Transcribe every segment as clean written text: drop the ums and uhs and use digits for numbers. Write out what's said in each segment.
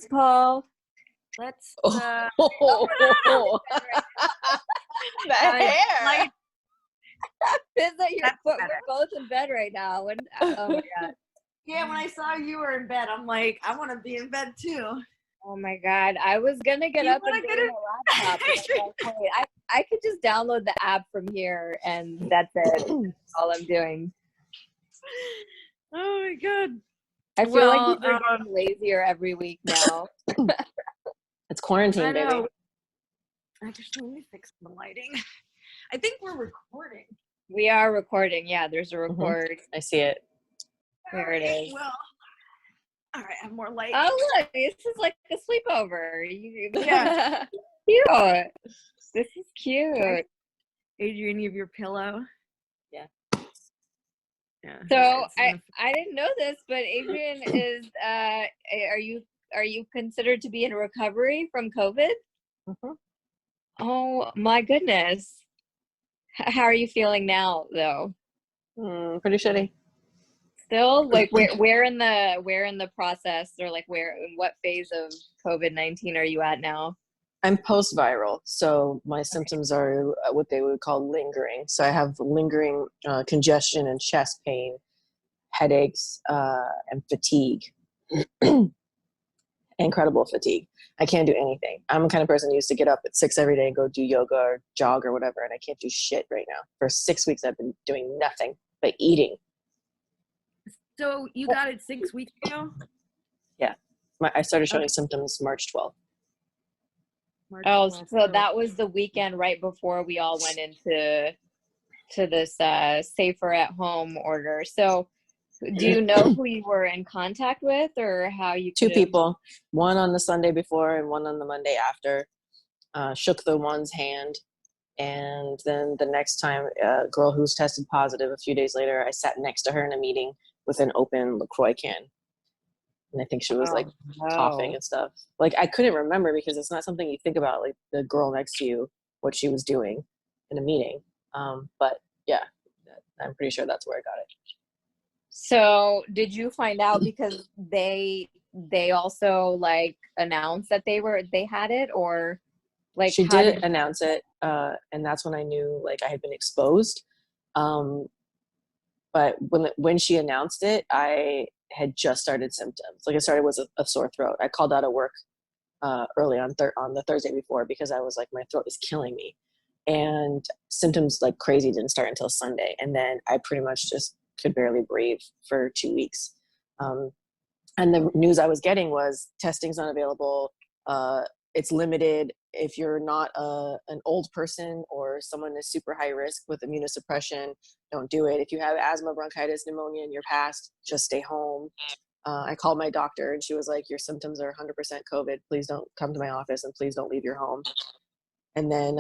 Paul. Let's. The I- hair. like- Is that your That's foot? better. We're both in bed right now. Oh my god. Yeah, when I saw you were in bed, I'm like, I want to be in bed too. Oh my god. I was gonna get You up wanna and go get to it? my laptop. But I'm like, wait, I could just download the app from here and that's it. That's all I'm doing. Oh my god. I feel like people are getting lazier every week now. It's quarantine, I know. baby. I just let me fix the lighting. I think we're recording. We are recording. Yeah, there's a record. I see it. There it is. Well, all right, I have more light. Oh look, this is like a sleepover. Yeah. Cute. This is cute. Adrienne, you have your pillow. Yeah. Yeah. So I didn't know this, but Adrienne is are you considered to be in recovery from COVID? Mm-hmm. Oh my goodness. How are you feeling now though? Pretty shitty. Still, like where in the process, or like in what phase of COVID-19 are you at now? I'm post-viral, so my symptoms are what they would call lingering. So I have lingering congestion and chest pain, headaches, and fatigue. Incredible fatigue. I can't do anything. I'm the kind of person who used to get up at 6 every day and go do yoga or jog or whatever, and I can't do shit right now. For 6 weeks, I've been doing nothing but eating. So you got it 6 weeks ago? Yeah. I started showing symptoms March 12th. Oh, so that was the weekend right before we all went into this safer at home order. So do you know who you were in contact with, or how you Two people, one on the Sunday before and one on the Monday after. Shook the one's hand, and then the next time, a girl who's tested positive a few days later, I sat next to her in a meeting with an open LaCroix can. And I think she was coughing and stuff. Like, I couldn't remember because it's not something you think about, like the girl next to you, what she was doing in a meeting. But yeah, I'm pretty sure that's where I got it. So did you find out because they also like announced that they had it, or like she did announce it, and that's when I knew like I had been exposed. But when she announced it, I had just started symptoms. Like, I started with a sore throat. I called out of work early on the Thursday before because I was like, my throat is killing me, and symptoms like crazy didn't start until Sunday, and then I pretty much just could barely breathe for 2 weeks. And the news I was getting was testing's not available. It's limited. If you're not an old person or someone is super high risk with immunosuppression, don't do it. If you have asthma, bronchitis, pneumonia in your past, just stay home. I called my doctor and she was like, your symptoms are 100% COVID. Please don't come to my office and please don't leave your home. And then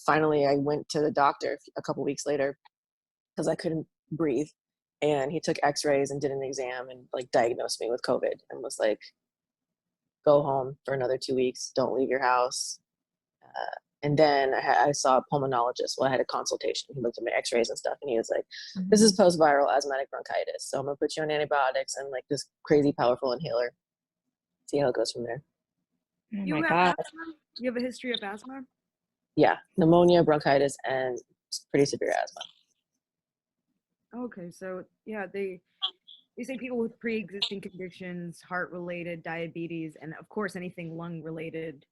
finally I went to the doctor a couple weeks later because I couldn't breathe. And he took x-rays and did an exam and like diagnosed me with COVID and was like, go home for another 2 weeks. Don't leave your house. And then I saw a pulmonologist. Well, I had a consultation. He looked at my x-rays and stuff. And he was like, this is post-viral asthmatic bronchitis. So I'm going to put you on antibiotics and like this crazy powerful inhaler. See how it goes from there. Oh You my have God. asthma? You have a history of asthma? Yeah. Pneumonia, bronchitis, and pretty severe asthma. Okay, so yeah, they say people with pre-existing conditions, heart-related, diabetes, and of course anything lung-related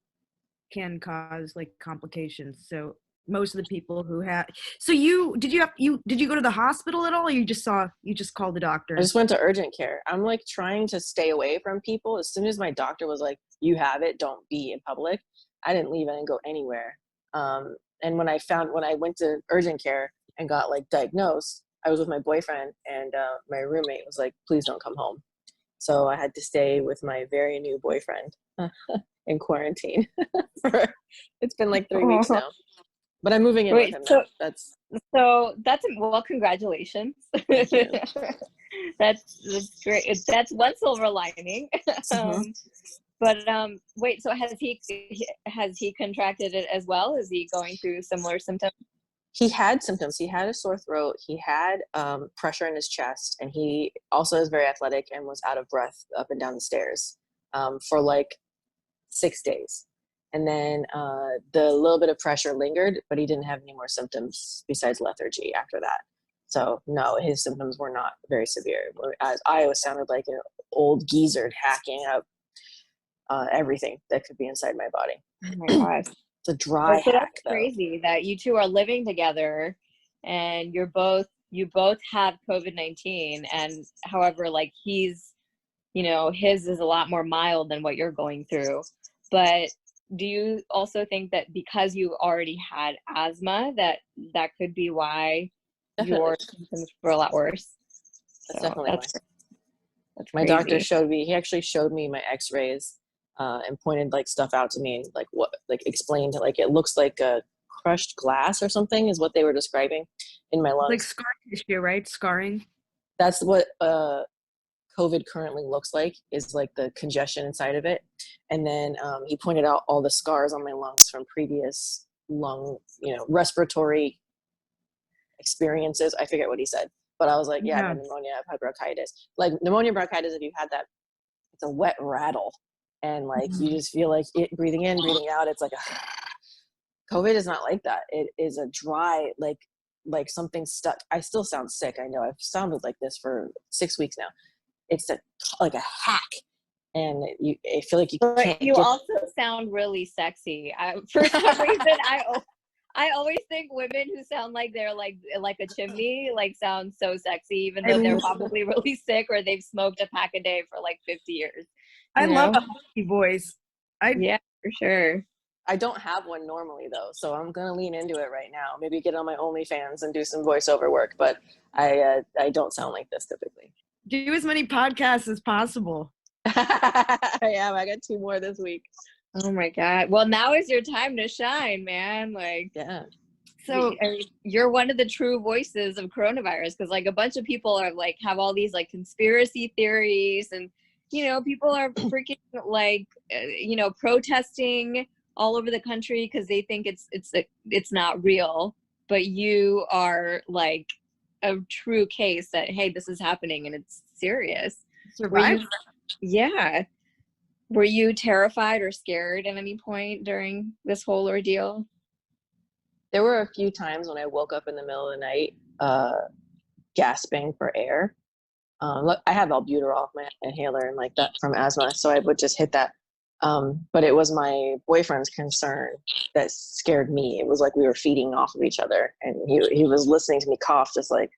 can cause like complications. So most of the people who have, so did you go to the hospital at all, or you just called the doctor? I just went to urgent care. I'm like trying to stay away from people. As soon as my doctor was like, you have it, don't be in public, I didn't leave. I didn't go anywhere. And when I went to urgent care and got like diagnosed, I was with my boyfriend, and my roommate was like, please don't come home. So I had to stay with my very new boyfriend in quarantine. It's been like 3 weeks now. But I'm moving in with him now. That's well, congratulations. That's great. That's one silver lining. But wait, so has he contracted it as well? Is he going through similar symptoms? He had symptoms. He had a sore throat. He had pressure in his chest, and he also is very athletic and was out of breath up and down the stairs for like 6 days. And then the little bit of pressure lingered, but he didn't have any more symptoms besides lethargy after that. So no, his symptoms were not very severe. As I always sounded like an old geezer hacking up everything that could be inside my body. Oh my gosh. It's a dry So hack, that's though. crazy that you two are living together and you both have COVID-19, and however, like he's, you know, his is a lot more mild than what you're going through. But do you also think that because you already had asthma, that could be why Definitely. your symptoms were a lot worse? That's So definitely why. that's My crazy. doctor he actually showed me my x-rays and pointed like stuff out to me, like what, like explained, like it looks like a crushed glass or something is what they were describing in my lungs. Like scar tissue, right? Scarring. That's what COVID currently looks like, is like the congestion inside of it. And then he pointed out all the scars on my lungs from previous lung, respiratory experiences. I forget what he said, but I was like, yeah, I've had pneumonia, I've had bronchitis. Like pneumonia, bronchitis, if you've had that, it's a wet rattle. And like, you just feel like it breathing in, breathing out. It's like, COVID is not like that. It is a dry, like something stuck. I still sound sick. I know I've sounded like this for 6 weeks now. It's like a hack. And I feel like you can't. You also sound really sexy. For some reason, I always think women who sound like they're like a chimney sound so sexy, even though they're probably really sick or they've smoked a pack a day for like 50 years. I love a husky voice. Yeah, for sure. I don't have one normally though, so I'm gonna lean into it right now. Maybe get on my OnlyFans and do some voiceover work. But I don't sound like this typically. Do as many podcasts as possible. I got 2 more this week. Oh my God. Well, now is your time to shine, man. Yeah. So you're one of the true voices of coronavirus, because like a bunch of people are like have all these like conspiracy theories, and people are freaking protesting all over the country because they think it's not real. But you are like a true case that, hey, this is happening and it's serious. Survive? Yeah. Were you terrified or scared at any point during this whole ordeal? There were a few times when I woke up in the middle of the night, gasping for air. Look, I have albuterol, my inhaler, and like that from asthma, so I would just hit that. But it was my boyfriend's concern that scared me. It was like we were feeding off of each other, and he was listening to me cough, just like,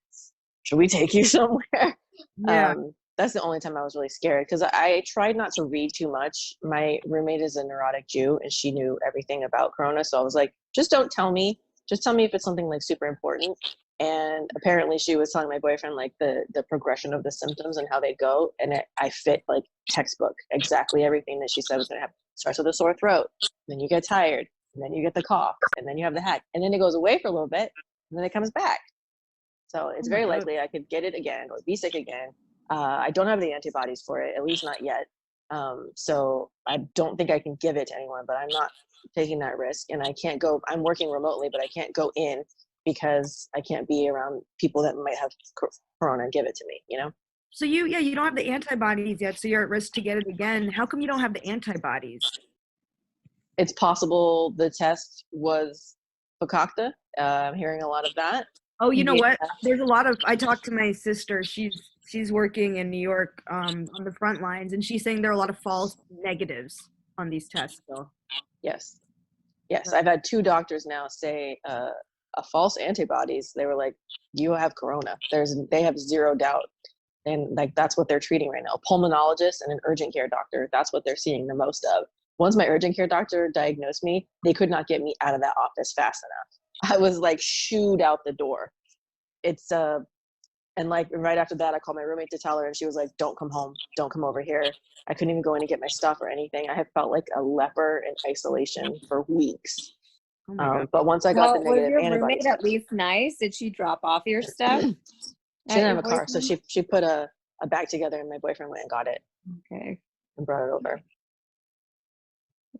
should we take you somewhere? Yeah. That's the only time I was really scared, because I tried not to read too much. My roommate is a neurotic Jew, and she knew everything about Corona, so I was like, just don't tell me. Just tell me if it's something like super important. And apparently she was telling my boyfriend like the progression of the symptoms and how they go, and I fit like textbook exactly everything that she said was going to happen. Starts with a sore throat, then you get tired, and then you get the cough, and then you have the hack, and then it goes away for a little bit, and then it comes back. So it's very likely I could get it again or be sick again. I don't have the antibodies for it, at least not yet. So I don't think I can give it to anyone, but I'm not taking that risk. And I can't go, I'm working remotely, but I can't go in because I can't be around people that might have Corona and give it to me, So you don't have the antibodies yet, so you're at risk to get it again. How come you don't have the antibodies? It's possible the test was fakakta. I'm hearing a lot of that. Oh, you know what? There's a lot of, I talked to my sister. She's working in New York on the front lines, and she's saying there are a lot of false negatives on these tests still. Yes. I've had 2 doctors now say a false antibodies. They were like, you have Corona. They have zero doubt. And like, that's what they're treating right now. A pulmonologist and an urgent care doctor, that's what they're seeing the most of. Once my urgent care doctor diagnosed me, they could not get me out of that office fast enough. I was like shooed out the door. It's and like right after that, I called my roommate to tell her, and she was like, don't come home, don't come over here. I couldn't even go in and get my stuff or anything. I had felt like a leper in isolation for weeks. Oh my God. But once I got the negative was your antibodies, roommate at least nice? Did she drop off your stuff? she didn't have a car, so she put a bag together, and my boyfriend went and got it. Okay. And brought it over.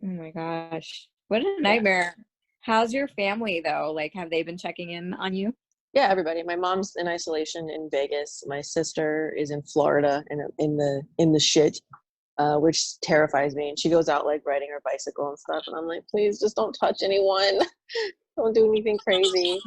Oh my gosh. What a nightmare. How's your family though? Like, have they been checking in on you? Yeah, everybody. My mom's in isolation in Vegas. My sister is in Florida and in the shit. which terrifies me. And she goes out like riding her bicycle and stuff. And I'm like, please just don't touch anyone. Don't do anything crazy.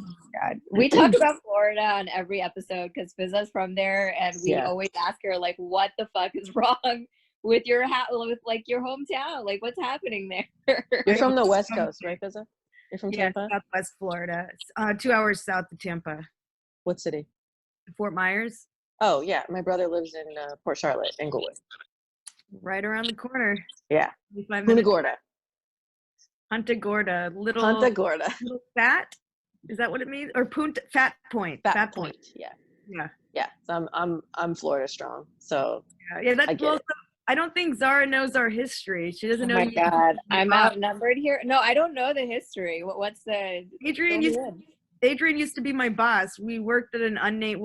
God. We talk about Florida on every episode because Fizza's from there, and we Yeah. always ask her like, "What the fuck is wrong with your with like your hometown? Like, what's happening there?" You're from the West Coast, right, Fizza? You're from Yeah, Tampa? Southwest Florida. 2 hours south of Tampa. What city? Fort Myers. Oh, yeah. My brother lives in Port Charlotte, Englewood. Right around the corner. Yeah. 5 Punta minutes. Gorda. Punta Gorda. Punta Gorda. Little fat? Is that what it means? Or Fat Point. Fat Point. Yeah. Yeah. Yeah. So I'm Florida strong. So Yeah, that's I get well, it. I don't think Zara knows our history. She doesn't Oh know. my you. God, I'm outnumbered here. No, I don't know the history. What's the Adrienne used to be my boss. We worked at an unnamed,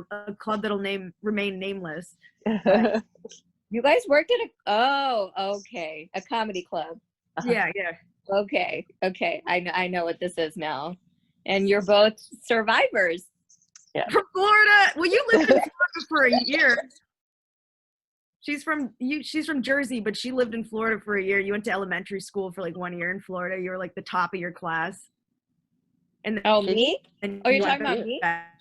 a club that'll remain nameless. You guys worked at a comedy club. Yeah. Okay. I know what this is now. And you're both survivors. Yeah. From Florida. Well, you lived in Florida for a year. She's from Jersey, but she lived in Florida for a year. You went to elementary school for like 1 year in Florida. You were like the top of your class. And me? Oh, you're talking about me?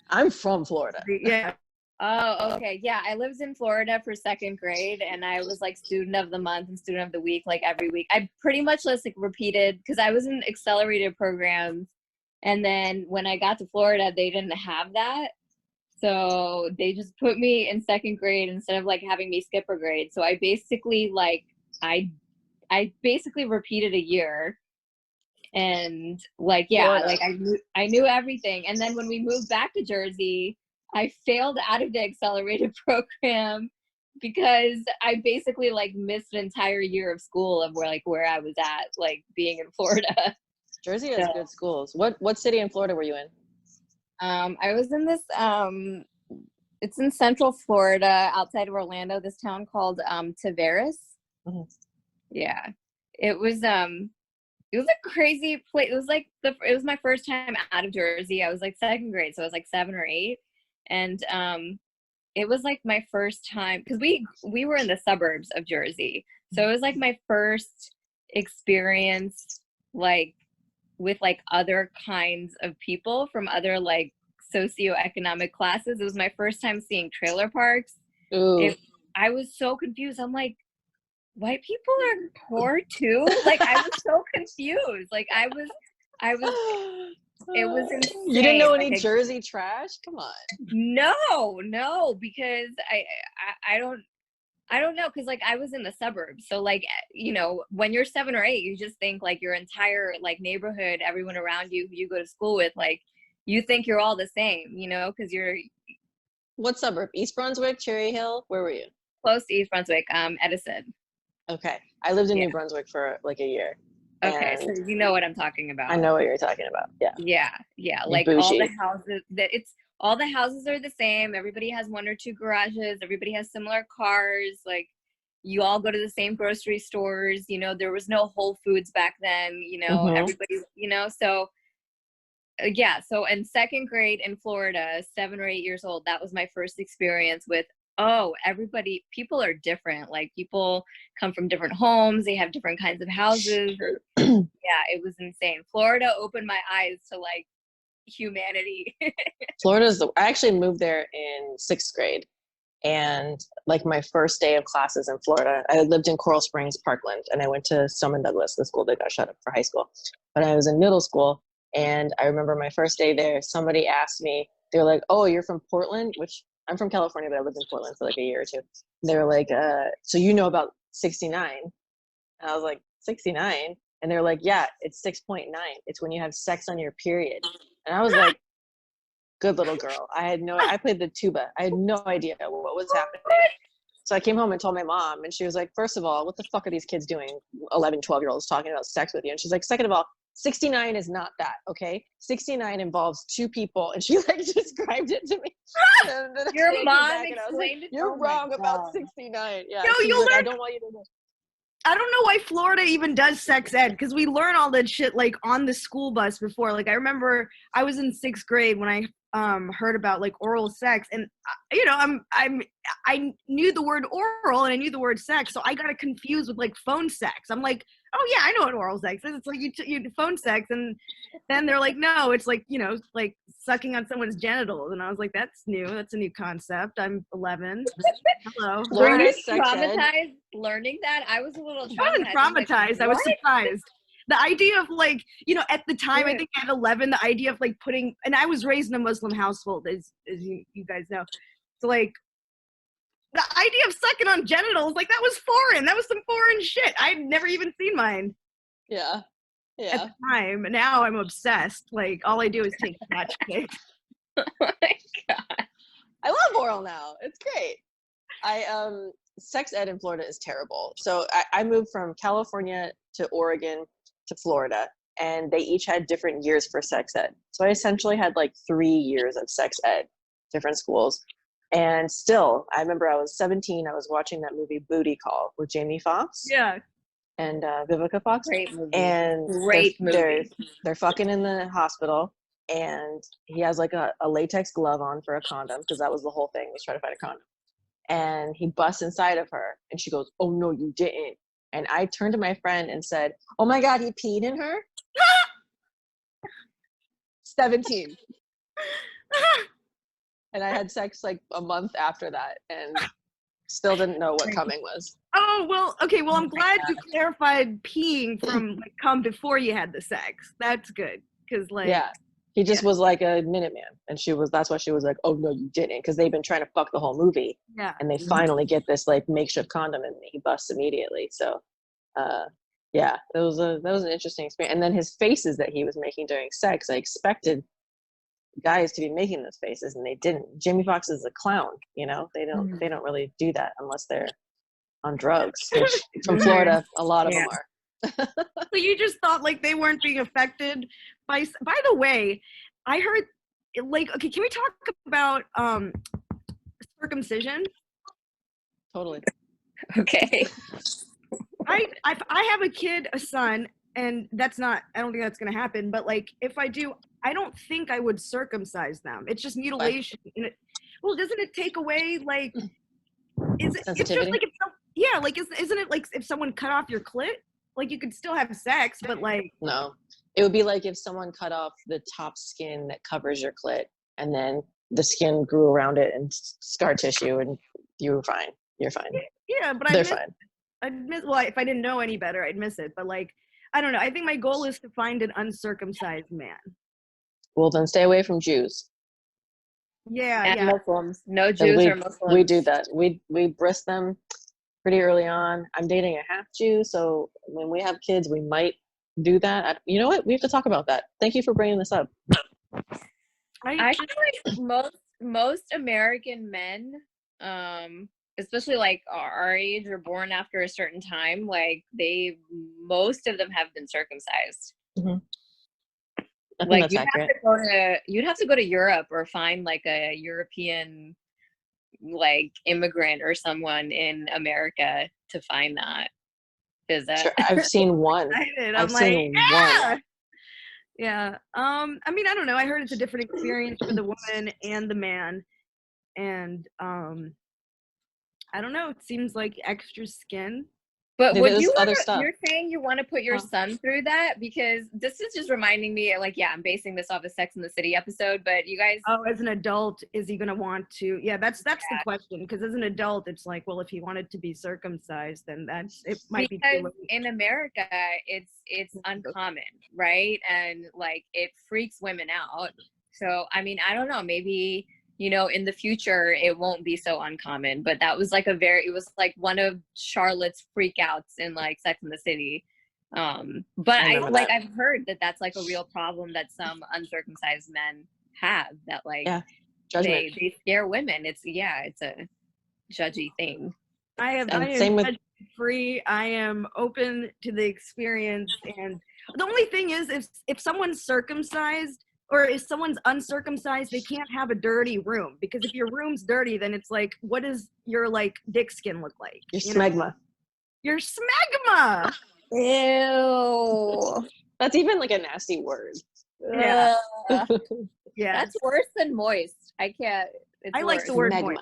I'm from Florida. Yeah. Oh, okay. Yeah, I lived in Florida for 2nd grade, and I was like student of the month and student of the week, like every week. I pretty much just like repeated because I was in accelerated programs, and then when I got to Florida, they didn't have that, so they just put me in 2nd grade instead of like having me skip a grade. So I basically I basically repeated a year. And like, yeah, Florida. like I knew everything. And then when we moved back to Jersey, I failed out of the accelerated program because I basically like missed an entire year of school of where I was at, like being in Florida. Jersey has good schools. What city in Florida were you in? I was in this it's in Central Florida outside of Orlando, this town called Tavares. Mm-hmm. Yeah. It was a crazy place. It was like it was my first time out of Jersey. I was like 2nd grade, so I was like 7 or 8, and it was like my first time because we were in the suburbs of Jersey, so it was like my first experience like with like other kinds of people from other like socioeconomic classes. It was my first time seeing trailer parks. Ooh. I was so confused. I'm like, white people are poor too? Like I was so confused. Like I was it was insane. You didn't know any like, Jersey trash? Come on. No, because I don't know, because like I was in the suburbs. So like, when you're 7 or 8, you just think like your entire like neighborhood, everyone around you who you go to school with, like you think you're all the same, because you're What suburb? East Brunswick, Cherry Hill? Where were you? close to East Brunswick, Edison. Okay. I lived in New Brunswick for like a year. Okay, so you know what I'm talking about. I know what you're talking about. Yeah. Yeah. Like all the houses all the houses are the same. Everybody has 1 or 2 garages. Everybody has similar cars. Like you all go to the same grocery stores. There was no Whole Foods back then. Everybody. So yeah. So in 2nd grade in Florida, 7 or 8 years old, that was my first experience with. Oh, people are different. Like people come from different homes. They have different kinds of houses. Yeah, it was insane. Florida opened my eyes to like humanity. I actually moved there in 6th grade. And like my first day of classes in Florida, I lived in Coral Springs, Parkland, and I went to Stoneman Douglas, the school that got shut up for high school. But I was in middle school, and I remember my first day there, somebody asked me, they were like, oh, you're from Portland? Which I'm from California, but I lived in Portland for like a year or 2. They were like, so you know about 69? And I was like, 69? And they're like, yeah, it's 6.9. It's when you have sex on your period. And I was like, good little girl. I played the tuba. I had no idea what was happening. So I came home and told my mom, and she was like, first of all, what the fuck are these kids doing? 11, 12-year-olds talking about sex with you. And she's like, second of all, 69 is not that, okay? 69 involves 2 people, and she like described it to me. Your mom explained it. You're wrong about 69. Yeah. No, you'll learn. I don't want you to know. I don't know why Florida even does sex ed, because we learn all that shit like on the school bus before. Like I remember I was in 6th grade when I heard about like oral sex, and you know, I knew the word oral and I knew the word sex, so I got it confused with like phone sex. I'm like, oh yeah, I know what oral sex is. It's like you phone sex, and then they're like, no, it's like, you know, like sucking on someone's genitals, and I was like, that's new. That's a new concept. I'm 11. Hello. Were you sex ed. traumatized learning that? I was a little traumatized. I wasn't traumatized. I was surprised. The idea of like, you know, at the time, I think at 11, the idea of like putting, and I was raised in a Muslim household, as you guys know. So like, the idea of sucking on genitals, like that was foreign. That was some foreign shit. I'd never even seen mine. Yeah. At the time. Now I'm obsessed. Like all I do is take scotch tape. Oh my God. I love oral now. It's great. Sex ed in Florida is terrible. So I moved from California to Oregon to Florida, and they each had different years for sex ed. So I essentially had like 3 years of sex ed, different schools. And still, I remember I was 17, I was watching that movie Booty Call with Jamie Foxx. Yeah. And Vivica Fox. Great movie. And they're fucking in the hospital, and he has like a latex glove on for a condom, because that was the whole thing, was trying to find a condom. And he busts inside of her, and she goes, oh no, you didn't. And I turned to my friend and said, oh my God, he peed in her? 17. And I had sex like a month after that, and still didn't know what coming was. Oh, well, okay. Well, I'm glad you clarified peeing from like come before you had the sex. That's good. Cause like, yeah, he just was like a Minuteman, and that's why she was like, oh no, you didn't. Cause they've been trying to fuck the whole movie. Yeah. And they finally get this like makeshift condom, and he busts immediately. So, yeah, that was an interesting experience. And then his faces that he was making during sex, I expected guys to be making those faces, and they didn't. Jamie Foxx is a clown, you know. They don't really do that unless they're on drugs, which from Florida a lot of them are. So you just thought like they weren't being affected by the way, I heard like, okay, can we talk about circumcision? Totally. Okay. I have a kid, a son, and I don't think that's gonna happen, but like if I do, I don't think I would circumcise them. It's just mutilation. Well, doesn't it take away like, it's just like isn't it like if someone cut off your clit? Like you could still have sex, but like, no, it would be like if someone cut off the top skin that covers your clit, and then the skin grew around it and scar tissue, and you were fine. You're fine. Yeah, but they're fine. Well, if I didn't know any better, I'd miss it. But like, I don't know. I think my goal is to find an uncircumcised man. Well, then stay away from Jews. Yeah, and yeah. Muslims. No Jews or Muslims. We do that. We bris them pretty early on. I'm dating a half Jew, so when we have kids, we might do that. You know what? We have to talk about that. Thank you for bringing this up. I feel like most American men, especially like our age or born after a certain time, like most of them have been circumcised. Mm-hmm. Like you'd have to go to Europe or find like a European like immigrant or someone in America to find that. Sure, I've seen one. I've seen one. Yeah. I mean, I don't know. I heard it's a different experience for the woman and the man, and I don't know. It seems like extra skin. But would you you're saying you want to put your son through that? Because this is just reminding me, like, yeah, I'm basing this off a Sex and the City episode, but you guys. Oh, as an adult, is he going to want to? Yeah, that's the question. Because as an adult, it's like, well, if he wanted to be circumcised, then it might be too late. In America, it's uncommon, right? And like it freaks women out. So I mean, I don't know, maybe, you know, in the future it won't be so uncommon, but that was like it was like one of Charlotte's freakouts in like Sex and the City. But I've heard that that's like a real problem that some uncircumcised men have, that like they scare women. It's a judgy thing. I am judgment-free. I am open to the experience, and the only thing is if someone's circumcised or if someone's uncircumcised, they can't have a dirty room, because if your room's dirty, then it's like, what does your like dick skin look like? Your smegma. Your smegma. Ew. That's even like a nasty word. Yeah. Yeah. That's worse than moist. I can't. It's I like worse. the word Smegma. moist.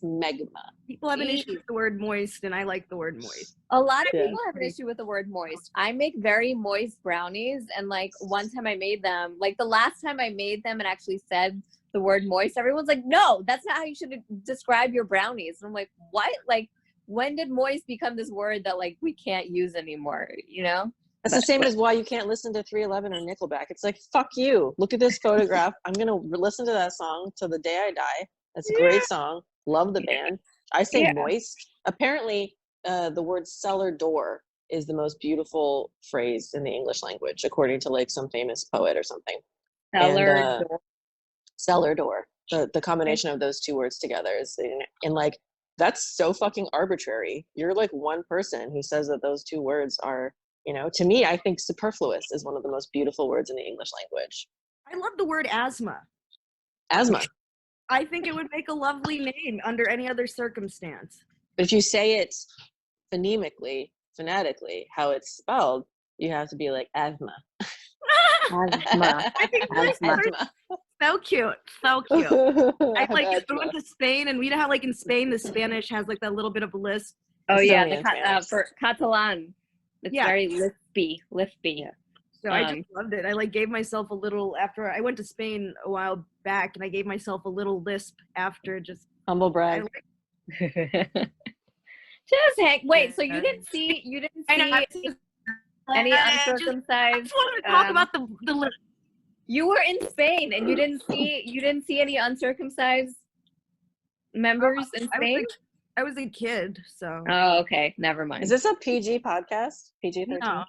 Smegma. People have an issue Jeez. with the word moist, and I like the word moist. A lot of Yeah. people have an issue with the word moist. I make very moist brownies, and like one time I made them, like the last time I made them and actually said the word moist, everyone's like, no, that's not how you should describe your brownies. And I'm like, what? Like, when did moist become this word that like we can't use anymore, you know? That's the same as why you can't listen to 311 or Nickelback. It's like, fuck you. Look at this photograph. I'm going to listen to that song till the day I die. That's a great song. Love the band. I say Yeah. moist. Apparently, the word cellar door is the most beautiful phrase in the English language, according to like some famous poet or something. Cellar door. Cellar door. The combination of those two words together is, and like, that's so fucking arbitrary. You're like one person who says that those two words are, you know, to me, I think superfluous is one of the most beautiful words in the English language. I love the word asthma. Asthma. I think it would make a lovely name under any other circumstance. But if you say it phonetically, how it's spelled, you have to be like asthma. Asthma. I think that's Asthma. so cute. So cute. I have like I asthma. went to Spain, and we know how like in Spain the Spanish has like that little bit of a lisp. Oh yeah, Estonian the Spanish. for Catalan. It's Yeah. very lispy. Yeah. So I just loved it. I like gave myself a little after I went to Spain a while back, and I gave myself a little lisp after just. Humble I brag. like, Just hang. Wait, so you didn't see I know. any I just uncircumcised? wanted to talk about the lisp. You were in Spain and you didn't see any uncircumcised members in Spain? I was a kid, so. Oh, okay. Never mind. Is this a PG podcast? PG-13? No.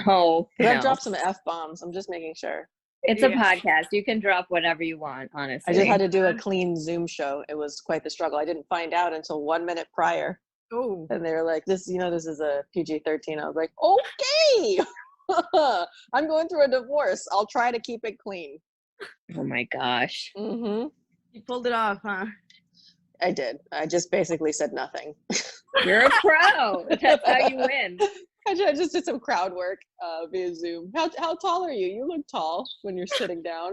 No. I've dropped some F-bombs. I'm just making sure. It's a Yeah. podcast. You can drop whatever you want, honestly. I just had to do a clean Zoom show. It was quite the struggle. I didn't find out until 1 minute prior. Oh. And they were like, this is a PG-13. I was like, okay. I'm going through a divorce. I'll try to keep it clean. Oh my gosh. Mm-hmm. You pulled it off, huh? I did. I just basically said nothing. You're a pro. That's how you win. I just did some crowd work via Zoom. How tall are you? You look tall when you're sitting down.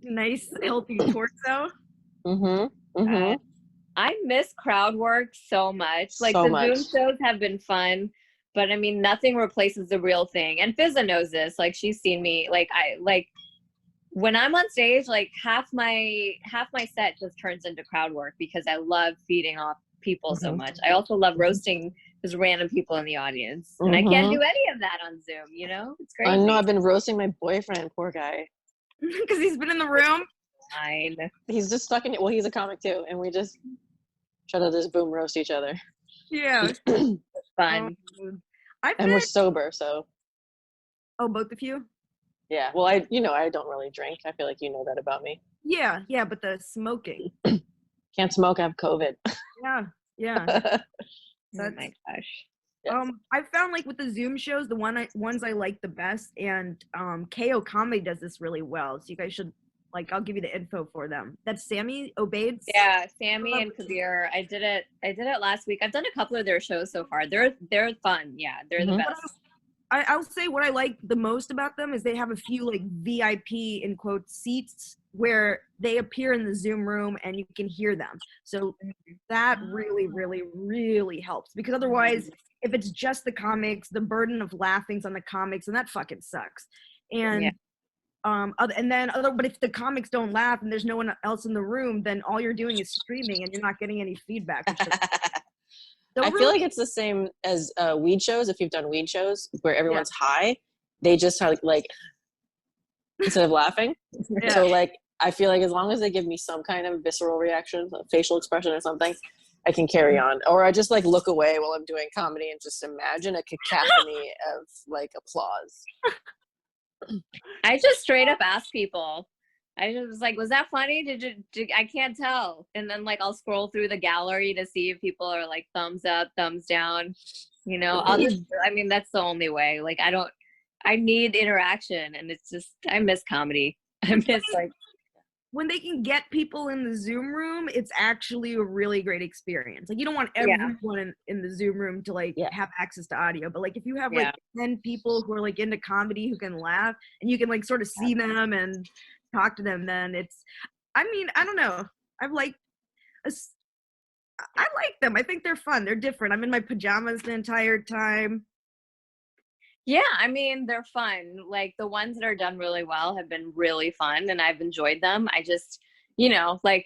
Nice, healthy torso. Mm-hmm. Mm-hmm. I miss crowd work so much. Like So the much. Zoom shows have been fun, but I mean nothing replaces the real thing. And Fizza knows this. Like she's seen me. Like when I'm on stage, like half my set just turns into crowd work because I love feeding off people so much. I also love roasting just random people in the audience. And I can't do any of that on Zoom, you know? It's crazy. I know. I've been roasting my boyfriend. Poor guy. Because he's been in the room. Fine. He's just stuck in it. Well, he's a comic too, and we just try to just boom roast each other. Yeah. Fun. And we're sober, so Oh, both of you? yeah. Well, I don't really drink. I feel like you know that about me. Yeah, but the smoking. Can't smoke. I have COVID. Yeah. Oh my gosh. Yes. I found like with the Zoom shows, the ones I like the best, and KO Comedy does this really well. So you guys should I'll give you the info for them. That's Sammy Obaid's. Yeah, Sammy and Kabir. I did it last week. I've done a couple of their shows so far. They're fun. Yeah, they're the best. I'll say what I like the most about them is they have a few like VIP in quotes seats where they appear in the Zoom room and you can hear them. So that really, really, really helps, because otherwise, if it's just the comics, the burden of laughing's on the comics, and that fucking sucks. And but if the comics don't laugh and there's no one else in the room, then all you're doing is screaming and you're not getting any feedback. I feel like it's the same as weed shows. If you've done weed shows where everyone's high, they just are like instead of laughing. Yeah. So like I feel like as long as they give me some kind of visceral reaction, a facial expression or something, I can carry on. Or I just like look away while I'm doing comedy and just imagine a cacophony of like applause. I just straight up ask people. I just was like, was that funny? Did I can't tell. And then like I'll scroll through the gallery to see if people are like thumbs up, thumbs down. You know, that's the only way. Like I need interaction, and it's just I miss comedy. I miss when they can get people in the Zoom room, it's actually a really great experience. Like, you don't want everyone in the Zoom room to like have access to audio, but like if you have like 10 people who are like into comedy who can laugh and you can like sort of see them and talk to them, then it's, I mean, I don't know. I like them. I think they're fun. They're different. I'm in my pajamas the entire time. Yeah, I mean, they're fun. Like the ones that are done really well have been really fun and I've enjoyed them. I just, like,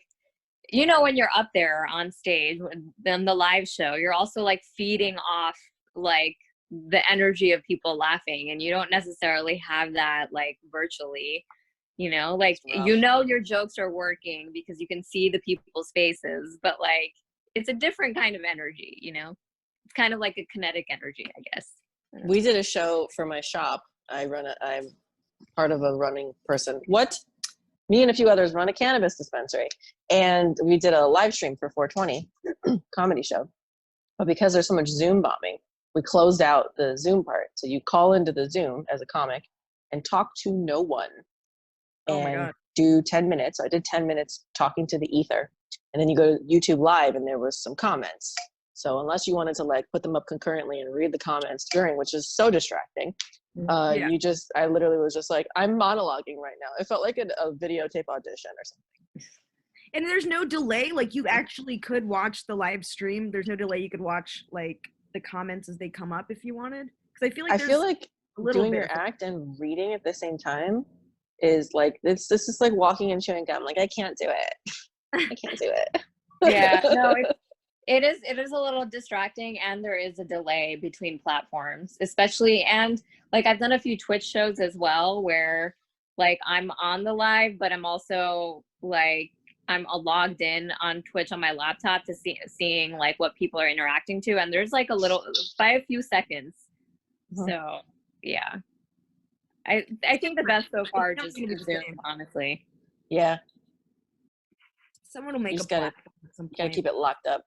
when you're up there on stage, then the live show, you're also like feeding off like the energy of people laughing, and you don't necessarily have that like virtually, like, your jokes are working because you can see the people's faces, but like, it's a different kind of energy, it's kind of like a kinetic energy, I guess. We did a show for my shop. I'm part of a running person. Me and a few others run a cannabis dispensary. And we did a live stream for 420 comedy show. But because there's so much Zoom bombing, we closed out the Zoom part. So you call into the Zoom as a comic and talk to no one. And do 10 minutes. So I did 10 minutes talking to the ether. And then you go to YouTube Live and there was some comments. So unless you wanted to like put them up concurrently and read the comments during, which is so distracting, I literally was just like, I'm monologuing right now. It felt like a videotape audition or something. And there's no delay. Like you actually could watch the live stream. There's no delay. You could watch like the comments as they come up if you wanted. Because I feel like doing your act and reading at the same time is like, this is like walking and chewing gum. Like I can't do it. I can't do it. Yeah, no, it is a little distracting, and there is a delay between platforms, especially, and like I've done a few Twitch shows as well where like I'm on the live, but I'm also like I'm logged in on Twitch on my laptop to seeing like what people are interacting to, and there's like by a few seconds. So yeah, I think the best so far is just Zoom, honestly. Yeah. Someone will make you gotta keep it locked up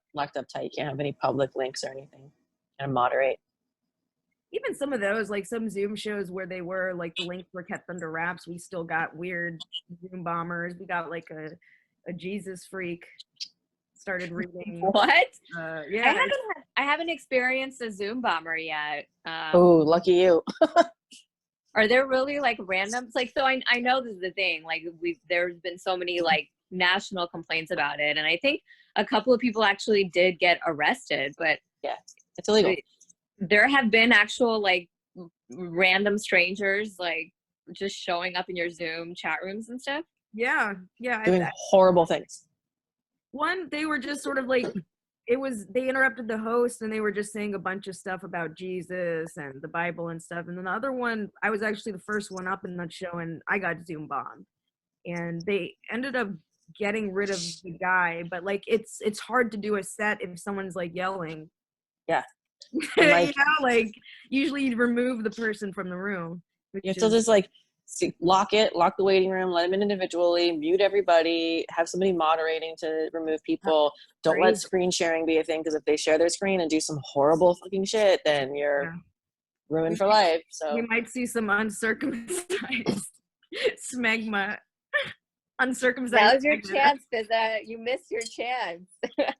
tight. You can't have any public links or anything. And moderate. Even some of those, like some Zoom shows where they were like the links were kept under wraps, we still got weird Zoom bombers. We got like a Jesus freak started reading. What? Yeah. I haven't experienced a Zoom bomber yet. Oh, lucky you. Are there really like randoms? Like, so I know this is the thing. Like there's been so many like national complaints about it, and I think a couple of people actually did get arrested, but yeah, it's illegal. There have been actual like random strangers like just showing up in your Zoom chat rooms and stuff. Yeah doing horrible things. One, they were just sort of like they interrupted the host and they were just saying a bunch of stuff about Jesus and the Bible and stuff, and then the other one, I was actually the first one up in that show and I got Zoom bombed, and they ended up getting rid of the guy, but like it's hard to do a set if someone's like yelling. Yeah. Like, like usually you'd remove the person from the room. You have to just like lock the waiting room, let them in individually, mute everybody, have somebody moderating to remove people. Don't let screen sharing be a thing, because if they share their screen and do some horrible fucking shit, then you're ruined for life. So you might see some uncircumcised smegma. Uncircumcised. That was your chance, Fizza. You missed your chance.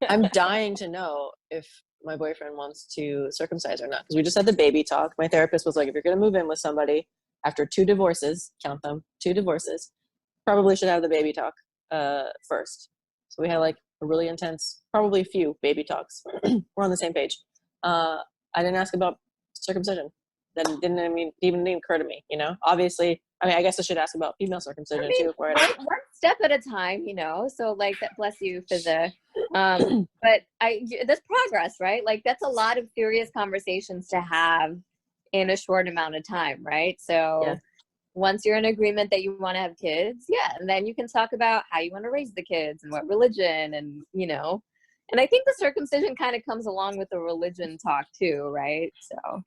I'm dying to know if my boyfriend wants to circumcise or not, because we just had the baby talk. My therapist was like, if you're going to move in with somebody after 2 divorces, count them, 2 divorces, probably should have the baby talk first. So we had like a really intense, probably a few baby talks. We're on the same page. I didn't ask about circumcision. That didn't even occur to me, Obviously, I guess I should ask about female circumcision too. One step at a time, so like that, bless you, Fizza. But that's progress, right? Like that's a lot of serious conversations to have in a short amount of time, right? So once you're in agreement that you want to have kids, and then you can talk about how you want to raise the kids and what religion, and and I think the circumcision kind of comes along with the religion talk too, right? So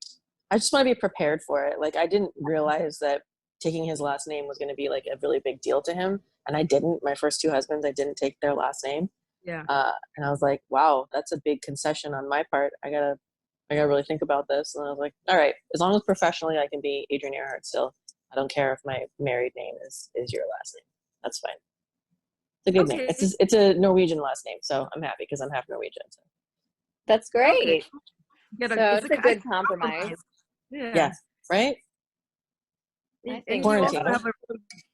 I just want to be prepared for it. Like I didn't realize that taking his last name was going to be like a really big deal to him, and I didn't. My first 2 husbands, I didn't take their last name. Yeah. And I was like, wow, that's a big concession on my part. I gotta really think about this. And I was like, all right, as long as professionally I can be Adrienne Airhart still, I don't care if my married name is your last name. That's fine. It's a good name. It's a Norwegian last name, so I'm happy because I'm half Norwegian. So. That's great. Okay. So it's a good compromise. Yeah. Right? And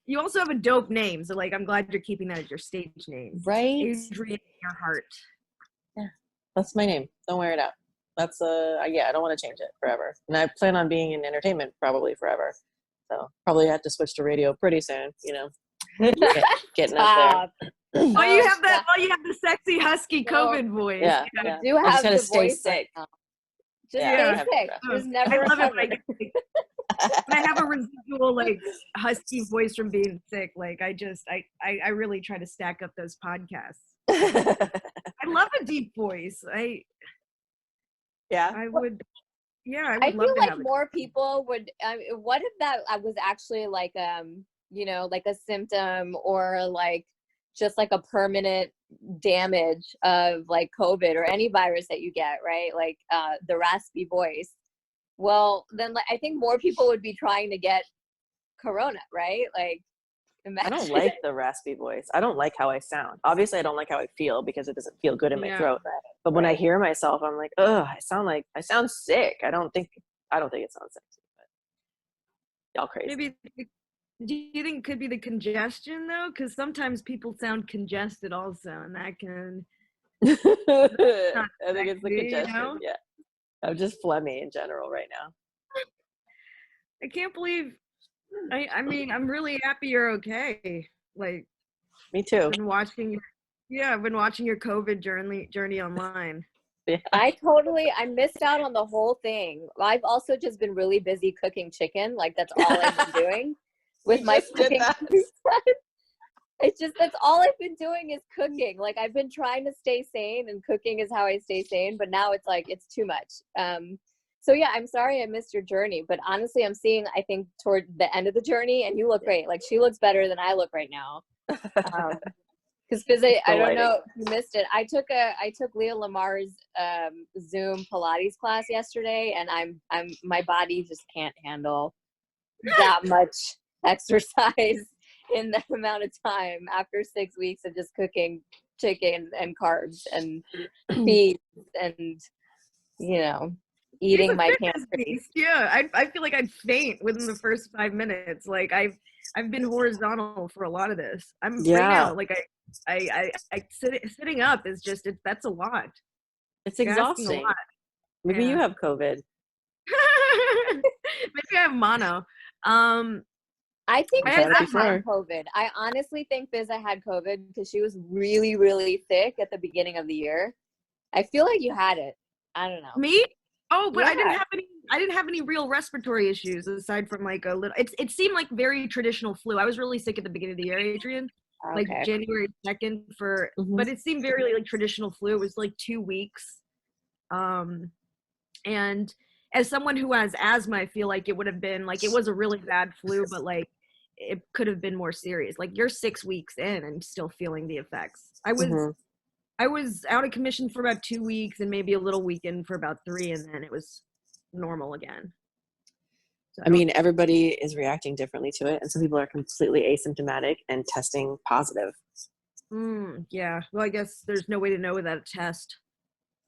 you also have a dope name, so like I'm glad you're keeping that as your stage name. Right? Adrienne Airhart. Yeah. That's my name. Don't wear it out. That's I don't want to change it forever. And I plan on being in entertainment probably forever. So probably have to switch to radio pretty soon, you know. Getting up there. Oh, you have that. Oh, you have the sexy husky COVID voice. Yeah, yeah. You do have to the stay voice sick. right just stay sick. There's never. I love it when I have a residual like husky voice from being sick. Like I really try to stack up those podcasts. I love a deep voice. I would. Yeah, I feel like more people would. What if that was actually like you know, like a symptom or like just like a permanent damage of like COVID or any virus that you get, right? Like the raspy voice. Well, then I think more people would be trying to get corona, right? Like, imagine. I don't like the raspy voice. I don't like how I sound. Obviously, I don't like how I feel because it doesn't feel good in my throat. But when I hear myself, I'm like, ugh, I sound sick. I don't think it sounds sexy. But y'all crazy. Maybe. Do you think it could be the congestion though? Because sometimes people sound congested also, and that can. I think it's the congestion. You know? Yeah, I'm just phlegmy in general right now. I can't believe. I mean, I'm really happy you're okay. Like, me too. I've been watching your COVID journey online. Yeah. I missed out on the whole thing. I've also just been really busy cooking chicken. Like that's all I've been doing. With my cooking. It's just that's all I've been doing is cooking. Like I've been trying to stay sane, and cooking is how I stay sane, but now it's like it's too much. So yeah, I'm sorry I missed your journey, but honestly I'm seeing I think toward the end of the journey, and you look great. Like she looks better than I look right now. Because I don't know if you missed it. I took Leah Lamar's Zoom Pilates class yesterday, and my body just can't handle that much exercise in that amount of time after 6 weeks of just cooking chicken and carbs and beans and eating my pantry. Yeah, I feel like I'd faint within the first 5 minutes. Like I've been horizontal for a lot of this. I'm right now. Like I sitting up is just that's a lot. It's exhausting. Maybe you have COVID. Maybe I have mono. I think Fizza had COVID. I honestly think Fizza had COVID because she was really, really sick at the beginning of the year. I feel like you had it. I don't know. Me? Oh, but yeah. I didn't have any real respiratory issues aside from like a little. It seemed like very traditional flu. I was really sick at the beginning of the year, Adrienne. Okay. Like January 2nd but it seemed very like traditional flu. It was like 2 weeks. And as someone who has asthma, I feel like it would have been like it was a really bad flu, but like it could have been more serious. Like you're 6 weeks in and still feeling the effects. I was out of commission for about 2 weeks and maybe a little weekend for about 3, and then it was normal again. So I mean, everybody is reacting differently to it, and some people are completely asymptomatic and testing positive. Yeah. Well, I guess there's no way to know without a test.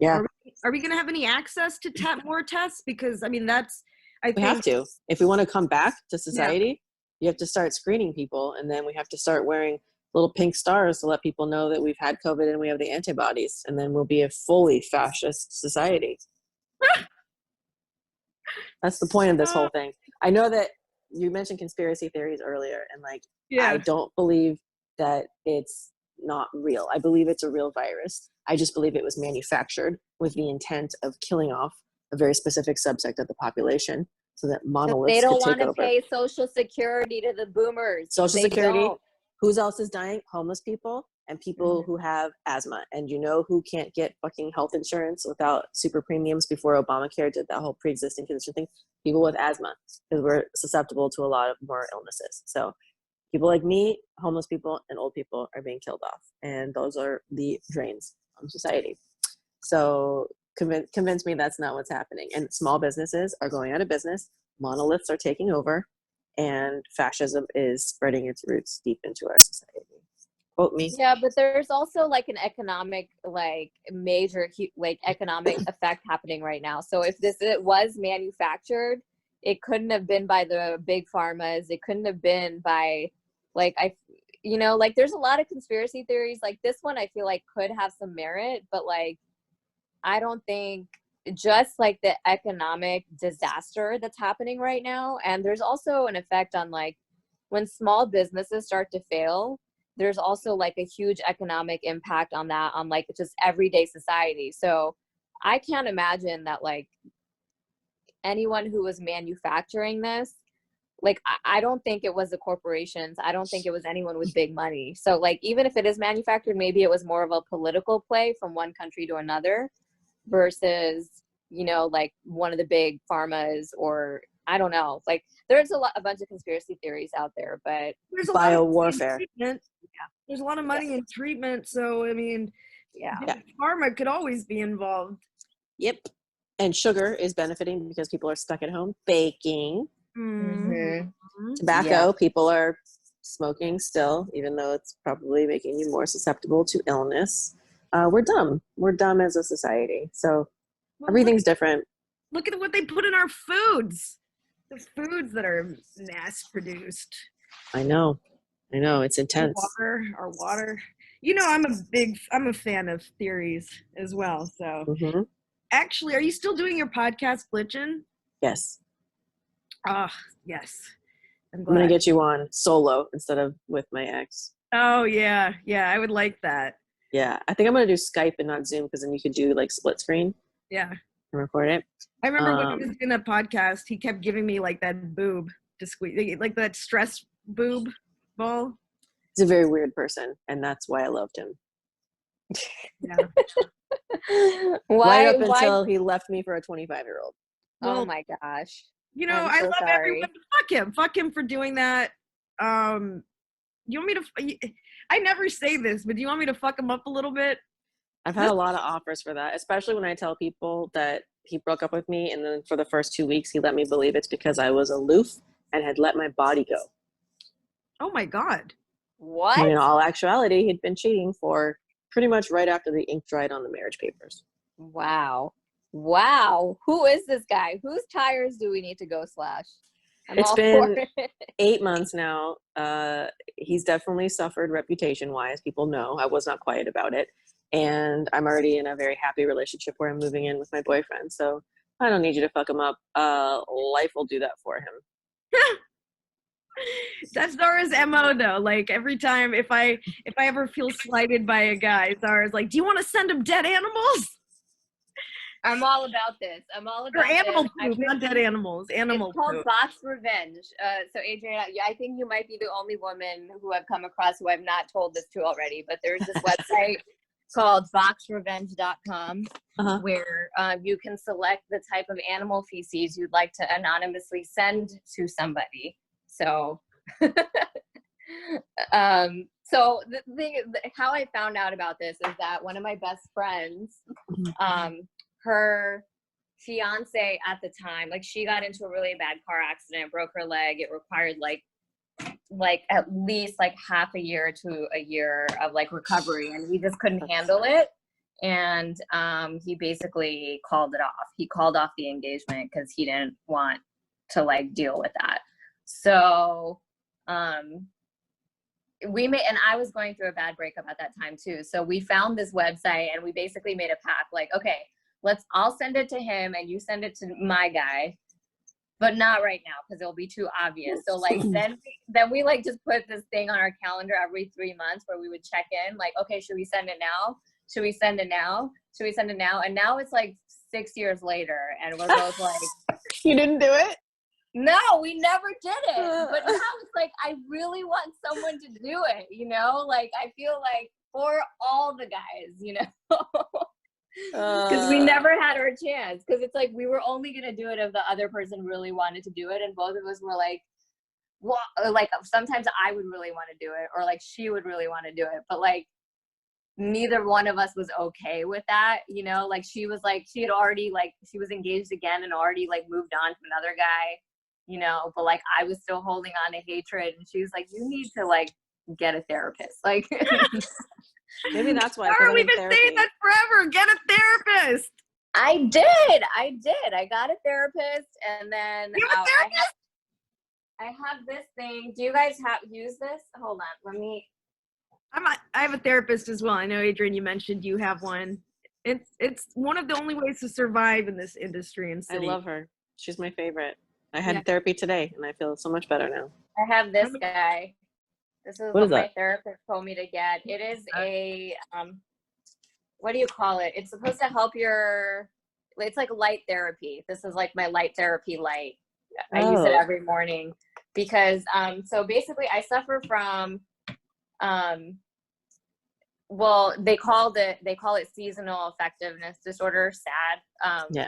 Yeah. Are we going to have any access to more tests? Because I mean, we have to. If we want to come back to society, you have to start screening people, and then we have to start wearing little pink stars to let people know that we've had COVID and we have the antibodies, and then we'll be a fully fascist society. That's the point of this whole thing. I know that you mentioned conspiracy theories earlier, and I don't believe that it's not real. I believe it's a real virus. I just believe it was manufactured with the intent of killing off a very specific subset of the population so that monoliths could take over. They don't want to pay Social Security to the boomers. Social Security. Who else is dying? Homeless people and people who have asthma. And you know who can't get fucking health insurance without super premiums before Obamacare did that whole pre-existing condition thing? People with asthma, because we're susceptible to a lot of more illnesses. So people like me, homeless people, and old people are being killed off. And those are the drains on society. So convince me that's not what's happening. And small businesses are going out of business. Monoliths are taking over. And fascism is spreading its roots deep into our society. Quote me. Yeah, but there's also like an economic, like major, like economic effect happening right now. So if it was manufactured, it couldn't have been by the big pharmas. It couldn't have been by, like, like there's a lot of conspiracy theories. Like this one, I feel like could have some merit, but like, I don't think, just like the economic disaster that's happening right now. And there's also an effect on like when small businesses start to fail, there's also like a huge economic impact on that, on like just everyday society. So I can't imagine that like anyone who was manufacturing this, like I don't think it was the corporations. I don't think it was anyone with big money. So like even if it is manufactured, maybe it was more of a political play from one country to another versus, like one of the big pharmas, or I don't know. Like there's a bunch of conspiracy theories out there, but there's a biowarfare. There's a lot of money in treatment, so I mean, pharma could always be involved. Yep. And sugar is benefiting because people are stuck at home baking. Mm-hmm. Tobacco, people are smoking still, even though it's probably making you more susceptible to illness. We're dumb. We're dumb as a society. So everything's different. Look at what they put in our foods. The foods that are mass produced. I know. It's intense. Our water. I'm a fan of theories as well. So actually, are you still doing your podcast, Glitchin'? Yes. Yes. I'm going to get you on solo instead of with my ex. Oh, yeah. Yeah, I would like that. Yeah. I think I'm going to do Skype and not Zoom, because then you could do like split screen. Yeah. And record it. I remember when I was in a podcast, he kept giving me like that boob to squeeze, like that stress boob ball. He's a very weird person, and that's why I loved him. Yeah. Right up until he left me for a 25-year-old. Oh my gosh. I love everyone. Fuck him for doing that. You want me to? I never say this, but do you want me to fuck him up a little bit? I've had a lot of offers for that, especially when I tell people that he broke up with me, and then for the first 2 weeks, he let me believe it's because I was aloof and had let my body go. Oh my God. What? When in all actuality, he'd been cheating for pretty much right after the ink dried on the marriage papers. Wow. Who is this guy? Whose tires do we need to go slash? It's been 8 months now. He's definitely suffered reputation-wise. People know I was not quiet about it. And I'm already in a very happy relationship where I'm moving in with my boyfriend. So I don't need you to fuck him up. Life will do that for him. That's Zara's MO though. Like every time if I ever feel slighted by a guy, Zara's like, do you want to send him dead animals? I'm all about this. I'm all about animal poop, not dead animals. Animal It's called poop. Vox Revenge. So Adrienne, I think you might be the only woman who I've come across who I've not told this to already, but there's this website called voxrevenge.com where you can select the type of animal feces you'd like to anonymously send to somebody. So so the thing, how I found out about this is that one of my best friends, her fiance at the time, like she got into a really bad car accident, broke her leg. It required like at least like half a year to a year of like recovery, and he just couldn't handle it. And he basically called it off. He called off the engagement because he didn't want to like deal with that. So and I was going through a bad breakup at that time too. So we found this website and we basically made a pact, like, okay, I'll send it to him and you send it to my guy, but not right now because it'll be too obvious. So like then we like just put this thing on our calendar every 3 months where we would check in, like, okay, should we send it now? Should we send it now? Should we send it now? And now it's like 6 years later and we're both like, you didn't do it? No, we never did it. But now it's like, I really want someone to do it, you know? Like, I feel like for all the guys, you know? Because we never had our chance. Because it's like, we were only going to do it if the other person really wanted to do it. And both of us were like, well, like, sometimes I would really want to do it. Or, like, she would really want to do it. But, like, neither one of us was okay with that, you know? Like, she was, like, she had already, like, she was engaged again and already, like, moved on to another guy. You know, but like I was still holding on to hatred, and she was like, you need to like get a therapist. Like, Maybe that's why. Why are we been saying that forever? Get a therapist. I did. I got a therapist, and then You have a therapist? I have this thing. Do you guys use this? Hold on, let me. I have a therapist as well. I know, Adrienne, you mentioned you have one. It's one of the only ways to survive in this industry and city. I love her. She's my favorite. I had therapy today, and I feel so much better now. I have this guy. This is what my therapist told me to get. It is a what do you call it? It's supposed to help it's like light therapy. This is like my light therapy light. I use it every morning because so basically I suffer from well, they call it seasonal affectiveness disorder, SAD.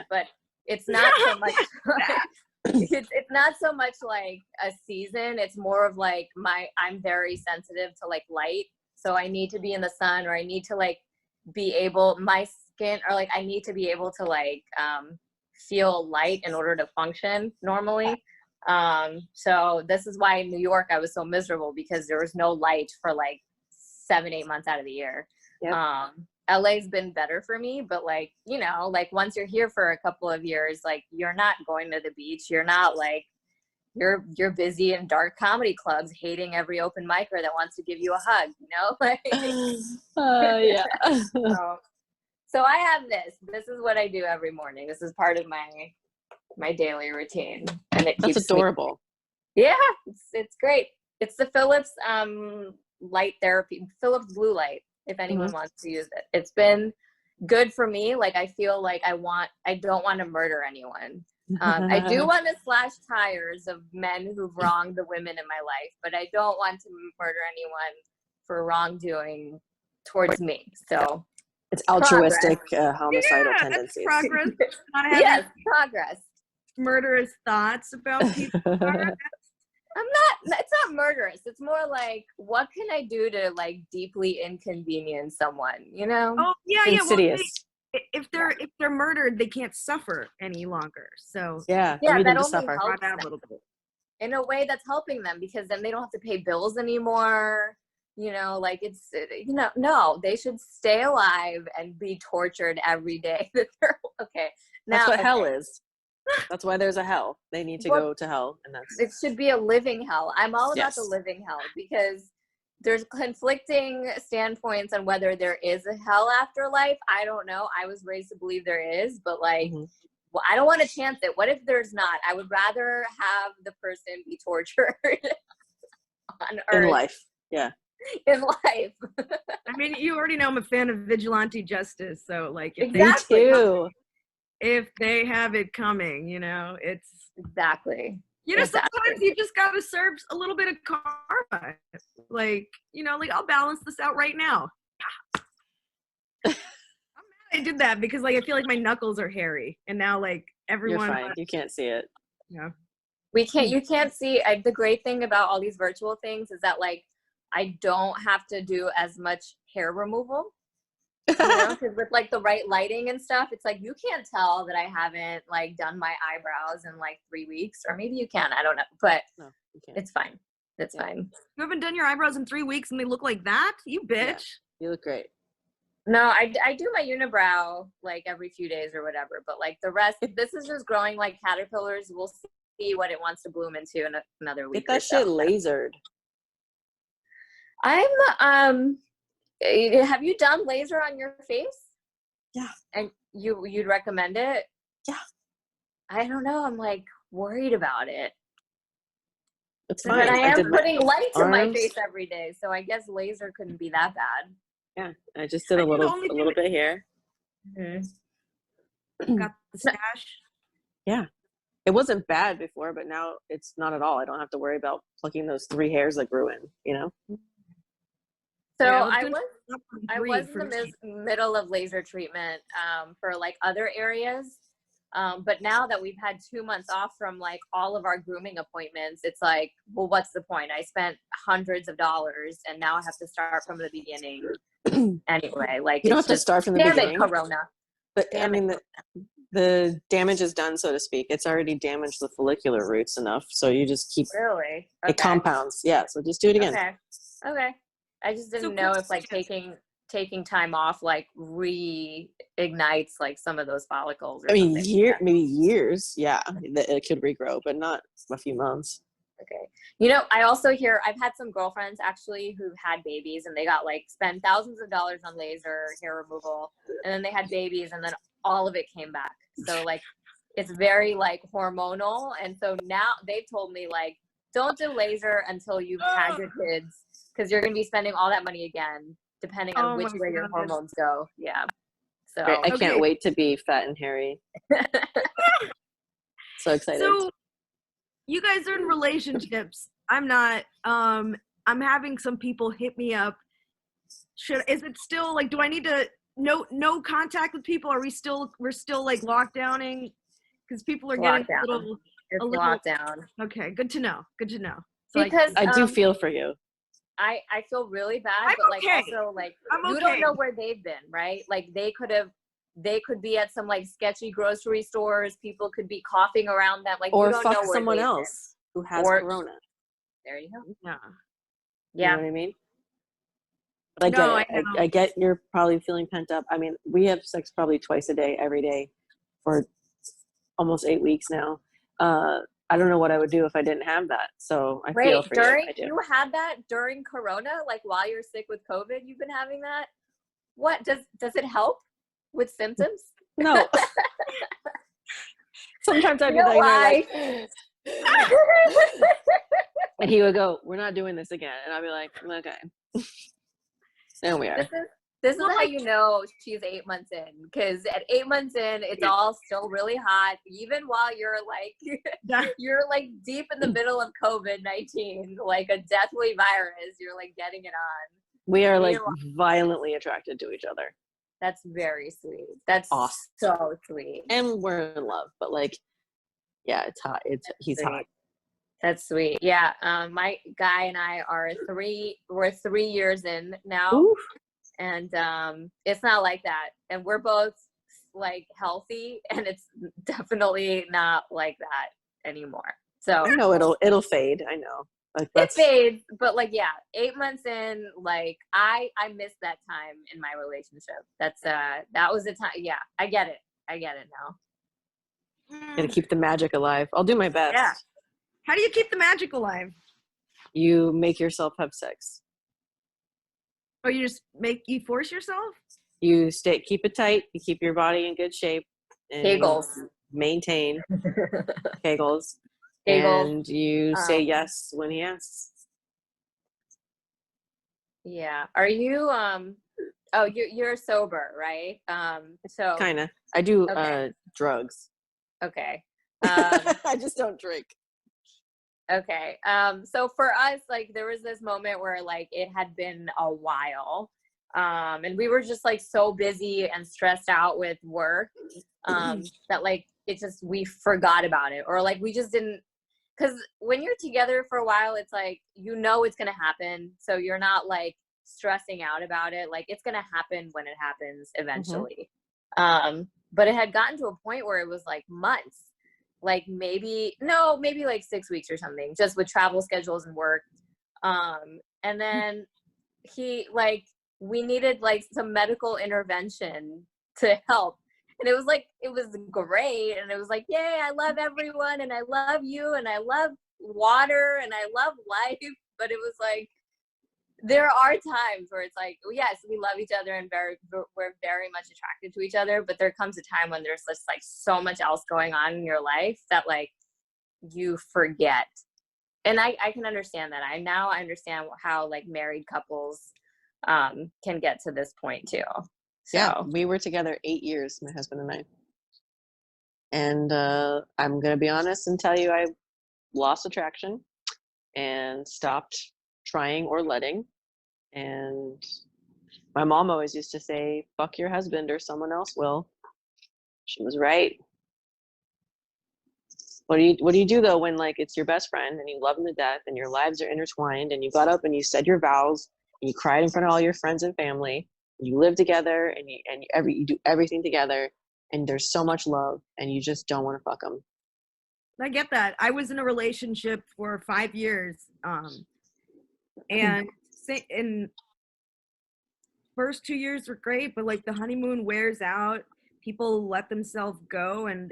But it's not so much it's not so much like a season. It's more of like I'm very sensitive to like light. So I need to be in the sun, or I need to like be able, my skin, or like I need to be able to like feel light in order to function normally. So this is why in New York I was so miserable, because there was no light for like 7-8 months out of the year. LA's been better for me, but like, you know, like once you're here for a couple of years, like you're not going to the beach. You're not like, you're busy in dark comedy clubs, hating every open micer that wants to give you a hug, you know? Like, so I have this. This is what I do every morning. This is part of my daily routine, and it keeps adorable. Yeah, it's great. It's the Philips light therapy, Philips blue light, if anyone wants to use it. It's been good for me. Like I feel like I don't want to murder anyone. I do want to slash tires of men who've wronged the women in my life, but I don't want to murder anyone for wrongdoing towards me. So it's altruistic homicidal tendencies. That's progress. Yes, progress. Murderous thoughts about people. It's not murderous. It's more like, what can I do to like deeply inconvenience someone, you know? Oh yeah, insidious. Well, if they're murdered, they can't suffer any longer. So that only helps them a little bit. In a way that's helping them, because then they don't have to pay bills anymore. You know, like it's, you know, no, they should stay alive and be tortured every day. Okay. That's what hell is. That's why there's a hell. They need to go to hell, and it should be a living hell. I'm all about the living hell, because there's conflicting standpoints on whether there is a hell after life. I don't know. I was raised to believe there is, but like, well, I don't want to chance it. What if there's not? I would rather have the person be tortured on Earth. In life. Yeah. In life. I mean, you already know I'm a fan of vigilante justice, so like, if they have it coming, you know, it's you know, sometimes you just gotta serve a little bit of karma. Like, you know, like I'll balance this out right now. I'm mad I did that, because like I feel like my knuckles are hairy, and now like everyone. You're fine. You can't see it. Yeah. You can't see. The great thing about all these virtual things is that like I don't have to do as much hair removal. You know, because with like the right lighting and stuff, it's like you can't tell that I haven't like done my eyebrows in like 3 weeks, or maybe you can. I don't know, but no, you can't. It's fine. It's fine. You haven't done your eyebrows in 3 weeks and they look like that? You bitch. Yeah, you look great. No, I do my unibrow like every few days or whatever, but like the rest, this is just growing like caterpillars. We'll see what it wants to bloom into in another week. Get that shit lasered. Have you done laser on your face? Yeah. And you'd recommend it? Yeah. I don't know. I'm like worried about it. It's fine. But I am putting lights in my face every day, so I guess laser couldn't be that bad. Yeah, I just did a little bit here. Got the stash. Yeah. It wasn't bad before, but now it's not at all. I don't have to worry about plucking those 3 hairs that grew in, you know? So I was in the middle of laser treatment for like other areas. But now that we've had 2 months off from like all of our grooming appointments, it's like, well, what's the point? I spent hundreds of dollars and now I have to start from the beginning. Anyway, like you don't have to start from the beginning. Corona. But I mean, the damage is done, so to speak. It's already damaged the follicular roots enough, so you just keep really it compounds. Yeah, so just do it again. Okay. I just didn't know if like taking time off like reignites like some of those follicles or something. Maybe years. Yeah, it could regrow, but not a few months. Okay. I also hear, I've had some girlfriends actually who've had babies and they got like spent thousands of dollars on laser hair removal, and then they had babies and then all of it came back. So like it's very like hormonal, and so now they've told me like don't do laser until you've had your kids, because you're going to be spending all that money again depending on which way your hormones go. Yeah. So I can't wait to be fat and hairy. So excited. So you guys are in relationships. I'm not. I'm having some people hit me up. Is it still like, do I need to no contact with people? We're still like lockdowning because people are getting a little lockdown. Okay, good to know. So because I do feel for you. I feel really bad, but like also like you don't know where they've been, right? Like they could be at some like sketchy grocery stores. People could be coughing around them. Like, or you don't fuck know where someone else who has corona. There you go. Yeah. You know what I mean? But I get you're probably feeling pent up. I mean, we have sex probably twice a day, every day for almost 8 weeks now. I don't know what I would do if I didn't have that. So I feel for you. You had that during Corona, like while you're sick with COVID, you've been having that? What does it help with symptoms? No. Sometimes I'd be like, and he would go, "We're not doing this again," and I'd be like, "Okay." There we are. This is how you know she's 8 months in, because at 8 months in, it's all still really hot, even while you're like deep in the middle of COVID-19, like a deathly virus. You're like getting it on. We are like violently attracted to each other. That's very sweet. That's awesome. So sweet. And we're in love, but like, yeah, it's hot. He's hot. That's sweet. Yeah. My guy and I we're 3 years in now. Oof. And it's not like that. And we're both like healthy, and it's definitely not like that anymore. So I know it'll fade. I know. Like it fades, but like 8 months in, like I missed that time in my relationship. That was the time. Yeah, I get it now. Gotta keep the magic alive. I'll do my best. Yeah. How do you keep the magic alive? You make yourself have sex. Or you force yourself? You keep it tight. You keep your body in good shape. And Kegels. Maintain. Kegels. And you say yes when he asks. Yeah. Are you you're sober, right? So kinda. I do drugs. Okay. I just don't drink. Okay. So for us, like there was this moment where like it had been a while. And we were just like so busy and stressed out with work that like we forgot about it, or like we just didn't, because when you're together for a while, it's like it's gonna happen, so you're not like stressing out about it. Like it's gonna happen when it happens eventually. But it had gotten to a point where it was like months, like maybe like 6 weeks or something, just with travel schedules and work. And then we needed like some medical intervention to help. And it was great. And it was like, yay, I love everyone. And I love you. And I love water. And I love life. But it was like, there are times where it's like, yes, we love each other and we're very much attracted to each other. But there comes a time when there's just like so much else going on in your life that like you forget. And I can understand that. I understand how like married couples can get to this point too. So. Yeah, we were together 8 years, my husband and I. And I'm going to be honest and tell you I lost attraction and stopped trying or letting. And my mom always used to say, fuck your husband or someone else will. She was right. What do you do though when like it's your best friend and you love him to death and your lives are intertwined and you got up and you said your vows and you cried in front of all your friends and family, and you live together and you do everything together, and there's so much love and you just don't want to fuck them. I get that. I was in a relationship for 5 years, and in first 2 years were great, but like the honeymoon wears out, people let themselves go, and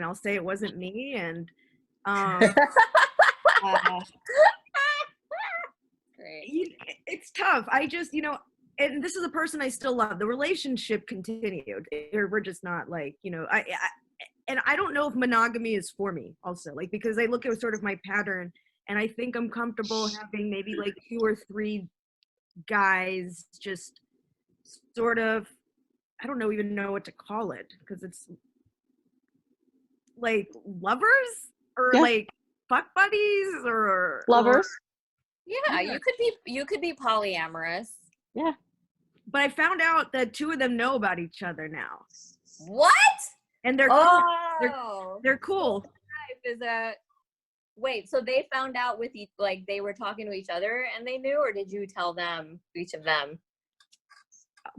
I'll say it wasn't me, and Great. it's tough. I just, and this is a person I still love. The relationship continued. We're just not like, and I don't know if monogamy is for me also, like, because I look at sort of my pattern, and I think I'm comfortable having maybe like 2 or 3 guys, just sort of, I don't even know what to call it, because it's like lovers or like fuck buddies or lovers. Yeah, you could be polyamorous. Yeah. But I found out that 2 of them know about each other now. What? And they're cool. They're cool. Wait, so they found out with like they were talking to each other and they knew, or did you tell them, each of them?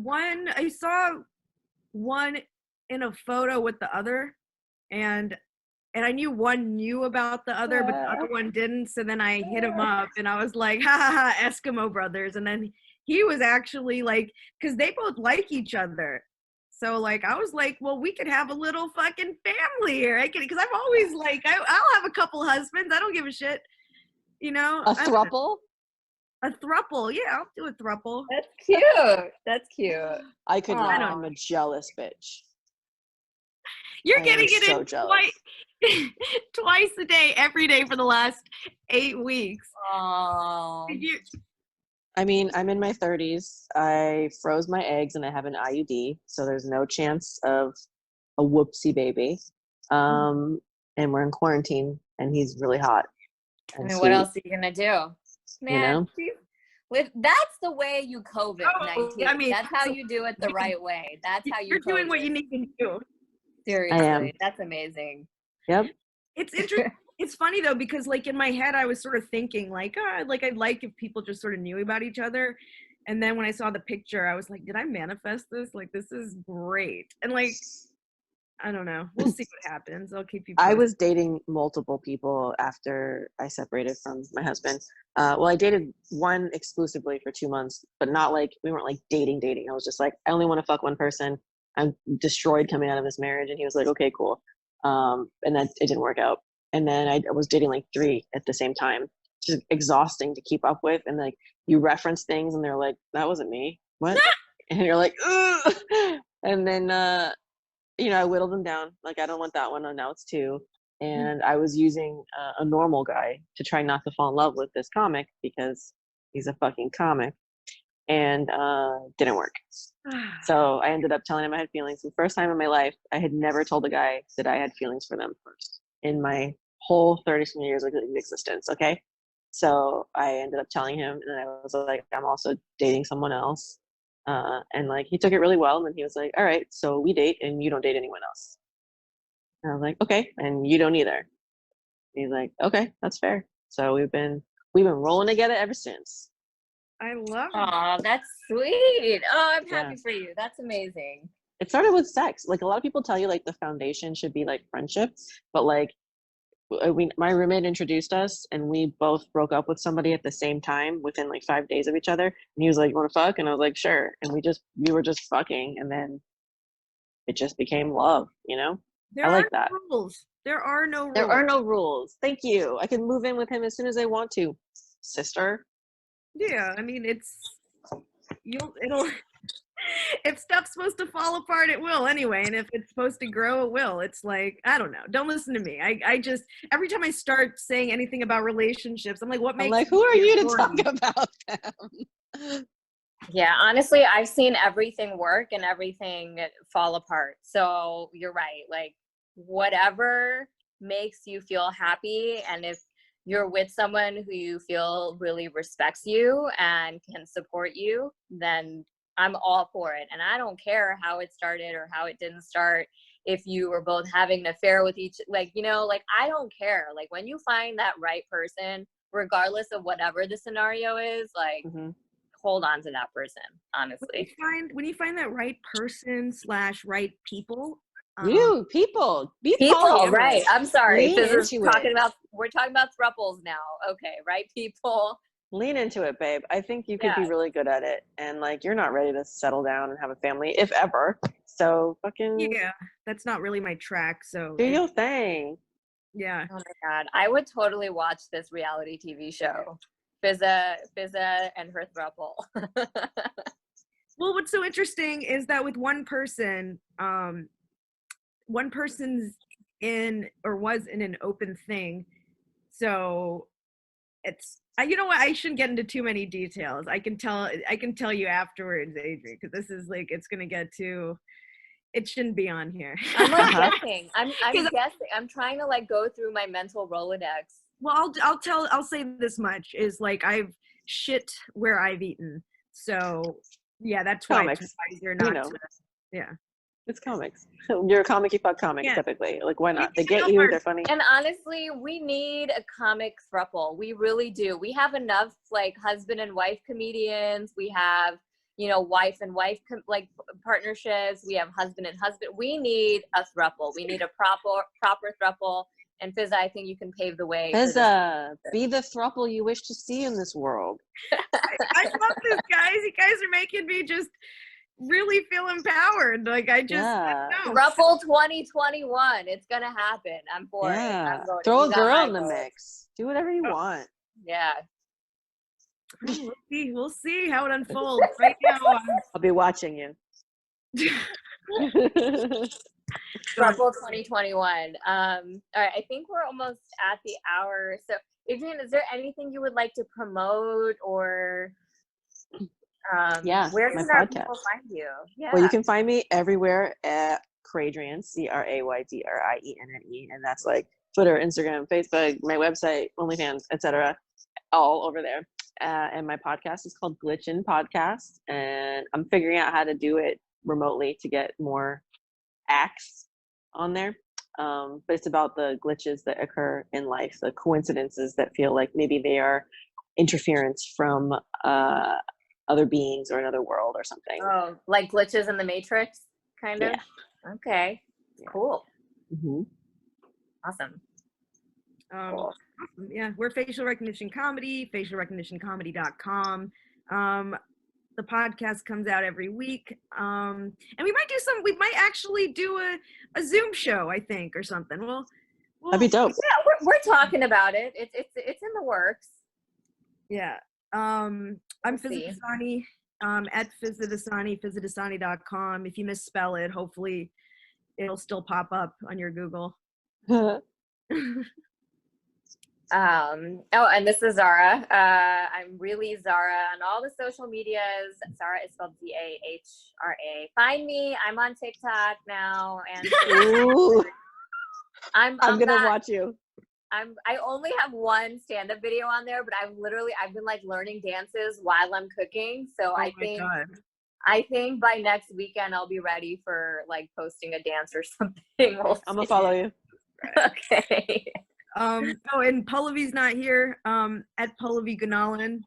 I saw one in a photo with the other, and I knew one knew about the other, but the other one didn't. So then I hit him up, and I was like, ha ha ha, Eskimo brothers. And then he was actually like, because they both like each other. So like, I was like, well, we could have a little fucking family here. Because I'm always like, I'll have a couple husbands. I don't give a shit. A throuple? A throuple. Yeah, I'll do a throuple. That's cute. That's cute. I could not. I'm a jealous bitch. You're getting it in twice a day, every day for the last 8 weeks. Oh. I mean, I'm in my 30s. I froze my eggs and I have an IUD, so there's no chance of a whoopsie baby. And we're in quarantine, and he's really hot. I mean, what else are you gonna do? Man, that's the way you COVID-19. I mean, that's how you do it the right way. That's how you're doing what you need to do. Seriously, that's amazing. Yep. It's interesting. It's funny though, because like in my head, I was sort of thinking like, I'd like if people just sort of knew about each other. And then when I saw the picture, I was like, did I manifest this? Like, this is great. And like, I don't know. We'll see what happens. I'll keep you posted. I was dating multiple people after I separated from my husband. Well, I dated one exclusively for 2 months, but not like, we weren't like dating. I was just like, I only want to fuck one person. I'm destroyed coming out of this marriage. And he was like, okay, cool. And then it didn't work out. And then I was dating like 3 at the same time. Just exhausting to keep up with. And like, you reference things and they're like, that wasn't me. What? And you're like, ugh. And then, I whittled them down. Like, I don't want that one. And now it's 2. And I was using a normal guy to try not to fall in love with this comic because he's a fucking comic. And didn't work. So I ended up telling him I had feelings. The first time in my life, I had never told a guy that I had feelings for them first in my whole 30 years of existence. Okay. So I ended up telling him, and then I was like, I'm also dating someone else. And like, he took it really well. And then he was like, all right, so we date and you don't date anyone else. And I was like, okay. And you don't either. And he's like, okay, that's fair. So we've been rolling together ever since. I love it. Oh, that's sweet. Oh, I'm happy for you. That's amazing. It started with sex. Like, a lot of people tell you like the foundation should be like friendship, but like my roommate introduced us and we both broke up with somebody at the same time within like 5 days of each other. And he was like, you want to fuck? And I was like, sure. And we were just fucking, and then it just became love, I like that. Rules. There are no rules. There are no rules. Thank you. I can move in with him as soon as I want to, sister. Yeah, I mean, it'll if stuff's supposed to fall apart, it will anyway. And if it's supposed to grow, it will. It's like, I don't know. Don't listen to me. I just, every time I start saying anything about relationships, I'm like, what makes I'm like, who are you to talk about them? Yeah, honestly, I've seen everything work and everything fall apart. So you're right. Like, whatever makes you feel happy, and if you're with someone who you feel really respects you and can support you, then I'm all for it. And I don't care how it started or how it didn't start. If you were both having an affair with each, I don't care. Like, when you find that right person, regardless of whatever the scenario is, hold on to that person, honestly. When you find that right person / right people. People, right? I'm sorry. We're talking about thruples now. Okay, right people. Lean into it, babe. I think you could be really good at it. And like, you're not ready to settle down and have a family, if ever. So fucking Yeah, that's not really my track. So do your thing. yeah. Oh my God. I would totally watch this reality TV show. Fizza and her throuple. Well, what's so interesting is that with one person's in or was in an open thing. So it's you know what, I shouldn't get into too many details. I can tell you afterwards, Adrienne, because this is like, it's gonna get too, it shouldn't be on here. I'm like guessing. I'm guessing. I'm trying to like go through my mental Rolodex. Well, I'll say this much is like, I've shit where I've eaten. So yeah, that's why Comics. it's wiser not to. Yeah. It's comics. You're a comic, you fuck comics, typically. Like, why not? They get you, they're funny. And honestly, we need a comic throuple. We really do. We have enough, like, husband and wife comedians. We have, you know, wife and wife, like, partnerships. We have husband and husband. We need a throuple. We need a proper throuple. And Fizza, I think you can pave the way. Fizza, be the throuple you wish to see in this world. I love this, guys. You guys are making me just really feel empowered. Like, I just Throuple 2021. It's gonna happen. I'm for it. I'm Throw a girl in the mix. Do whatever you want. Yeah. We'll see how it unfolds. Right now, I'll be watching you. Throuple 2021. All right, I think we're almost at the hour. So, Adrienne, is there anything you would like to promote or? Where can our people find you? Yeah. Well, you can find me everywhere at Craydrienne, CRAYDRIENNE, and that's like Twitter, Instagram, Facebook, my website, OnlyFans, etc., all over there. And my podcast is called Glitchin' Podcast, and I'm figuring out how to do it remotely to get more acts on there. But it's about the glitches that occur in life, the coincidences that feel like maybe they are interference from other beings or another world or something. Oh, like glitches in the Matrix, kind of? Yeah. Okay. Yeah. Cool. Mm-hmm. Awesome. Cool. Awesome. Yeah, we're Facial Recognition Comedy, facialrecognitioncomedy.com. The podcast comes out every week. And we might actually do a Zoom show, I think, or something. Well, that'd be dope. Yeah, we're talking about it. It's in the works. Yeah. I'm Fizza Dasani, at Fizza Dasani, fizzadasani.com. If you misspell it, hopefully it'll still pop up on your Google. And this is Zara. I'm really Zara on all the social medias. Zara is spelled Zahra. Find me. I'm on TikTok now, and I'm gonna watch you. I only have one stand-up video on there, but I've been like learning dances while I'm cooking. So I think by next weekend I'll be ready for like posting a dance or something. I'm gonna follow you. Okay. And Pallavi's not here. At Pallavi Gunalan,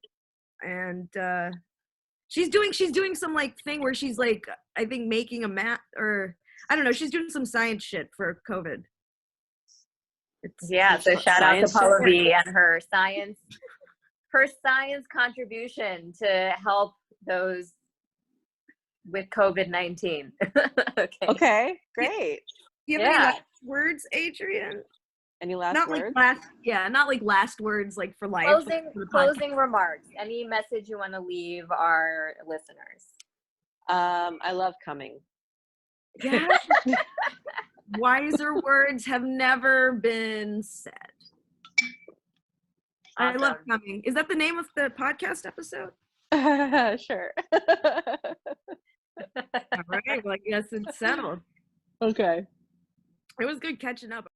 and she's doing some like thing where she's like, I think making a mat, or I don't know. She's doing some science shit for COVID. So shout out to Pallavi and her science contribution to help those with COVID-19. Okay, great. Do you have any last words, Adrienne? Any last words? Not like last words like for life. Closing remarks. Any message you want to leave our listeners? I love coming. Yeah. Wiser words have never been said. Awesome. I love coming. Is that the name of the podcast episode? Sure. All right. Well, I guess it's settled. Okay. It was good catching up.